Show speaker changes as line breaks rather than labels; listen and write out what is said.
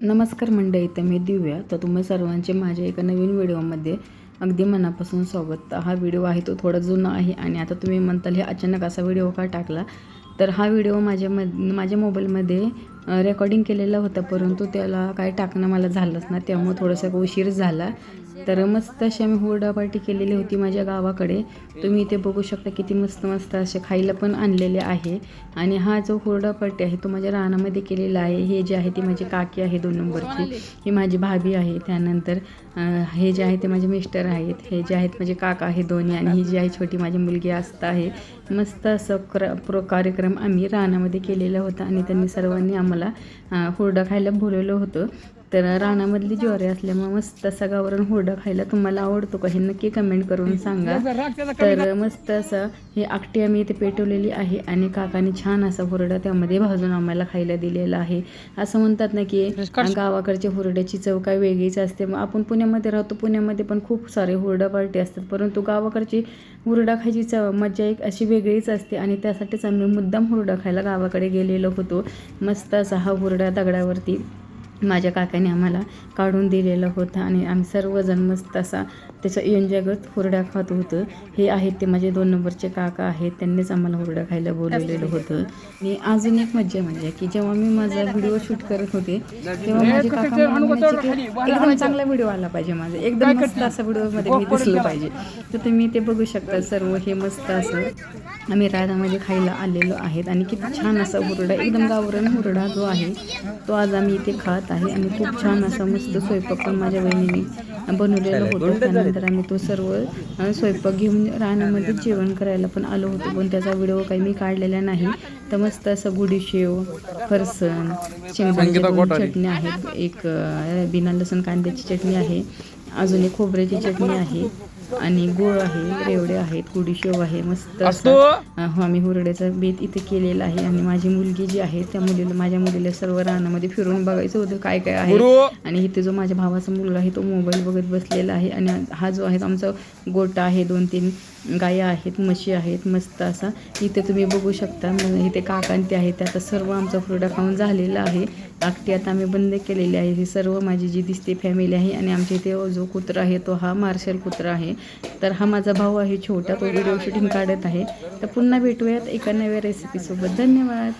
नमस्कार मंडळी, तर मी दिव्या. तर तुम्हा सर्वांचे माझ्या एका नवीन व्हिडिओमध्ये अगदी मनापासून स्वागत. हा व्हिडिओ आहे तो थोडा जुना आहे आणि आता तुम्ही म्हणताल हे अचानक असा व्हिडिओ का टाकला. तर हा व्हिडिओ माझ्या मोबाईलमध्ये रेकॉर्डिंग केलेला होता, परंतु त्याला काय टाकणं मला झालंच ना, त्यामुळे थोडासा उशीर झाला. तर मस्त अशी आम्ही हुरडा पार्टी केलेली होती माझ्या गावाकडे. तुम्ही इथे बघू शकता किती मस्त मस्त असे खायला पण आणलेले आहे. आणि हा जो हुरडा पार्टी आहे तो माझ्या रानामध्ये केलेला आहे. हे जे आहे ती माझी काकी आहे 2 नंबरची, ही माझी भाभी आहे. त्यानंतर हे जे आहे ते माझे मिस्टर आहेत, हे जे आहेत माझे काका आहे दोन्ही, आणि ही जी आहे छोटी माझी मुलगी आस्था आहे. मस्त असं कार्यक्रम आम्ही रानामध्ये केलेला होता आणि त्यांनी सर्वांनी आम्हाला हुरडा खायला बोलवलं होतं. तर रानामधली ज्वारी असल्यामुळे मस्त असा गावरान हुरडा खायला तुम्हाला आवडतो का हे नक्की कमेंट करून सांगा. तर मस्त असं हे आकटी आम्ही इथे पेटवलेली आहे आणि काकाने छान असा हुरडा त्यामध्ये भाजून आम्हाला खायला दिलेला आहे. असं म्हणतात ना की गावाकडच्या हुरड्याची चव काय वेगळीच असते. मग आपण पुण्यामध्ये राहतो, पुण्यामध्ये पण खूप सारे हुरडा पार्टी असतात, परंतु गावाकडची हुरडा खायची चव मजा एक अशी वेगळीच असते आणि त्यासाठीच आम्ही मुद्दाम हुरडा खायला गावाकडे गेलेलो होतो. मस्त असा हा हुरडा दगडावरती माझ्या काकाने आम्हाला काढून दिलेला होता आणि आम्ही सर्वजण मस्त असा त्याचा एन्जॉय करत हुरडा खात होतं. हे आहेत ते माझे 2 नंबरचे काका आहेत, त्यांनीच आम्हाला हुरडा खायला बोलवलेलं होतं. आणि अजून एक मज्जा म्हणजे की जेव्हा मी माझा व्हिडिओ शूट करत होते तेव्हा माझे काका म्हणायचे की एकदम चांगला व्हिडिओ आला पाहिजे, माझा एकदम मस्त असा व्हिडिओमध्ये मी दिसलं पाहिजे. तर तुम्ही ते बघू शकता सर्व हे मस्त असं आम्ही रानामध्ये खायला आलेलो आहेत आणि किती छान असा हुरडा, एकदम गावरान हुरडा जो आहे तो आज आम्ही इथे खात आहे. आणि खूप छान असा मस्त स्वयंपाक पण माझ्या बहिणीने बनवलेलं होतं. त्यानंतर आम्ही तो सर्व स्वयंपाक घेऊन रानामध्ये जेवण करायला पण आलो होतो, पण त्याचा व्हिडिओ काही मी काढलेला नाही. तर मस्त असं गुडीशेव, फरसन, शेंगदाण्याची चटणी आहे, एक बिना लसूण कांद्याची चटणी आहे, अजून एक खोबऱ्याची चटणी आहे आणि गुळ आहे, रेवडे आहेत, गुडीशेव आहे. मस्त असं आम्ही हुरड्याचा बेत इथे केलेला आहे. आणि माझी मुलगी जी आहे त्या माझ्या मुलीला सर्व रानामध्ये फिरून बघायचं होतं काय काय आहे. आणि इथे जो माझ्या भावाचा मुलगा आहे तो मोबाईल बघत बसलेला आहे. आणि हा जो आहे आमचा गोटा आहे, 2-3 गाया आहेत, म्हशी आहेत. मस्त असा इथे तुम्ही बघू शकता. इथे काकांती आहे, ते आता सर्व आमचा हुरडा खाऊन झालेला आहे. आकटी आता आम्ही बंद केलेली आहे. ही सर्व माझी जी दिसते फॅमिली आहे. आणि आमच्या इथे जो कुत्रा आहे तो हा मार्शल कुत्रा आहे. तर हा माझा भाऊ आहे छोटा, तो व्हिडिओ शूटिंग काढत आहे. तर पुन्हा भेटूयात एका नव्या रेसिपीसोबत. धन्यवाद.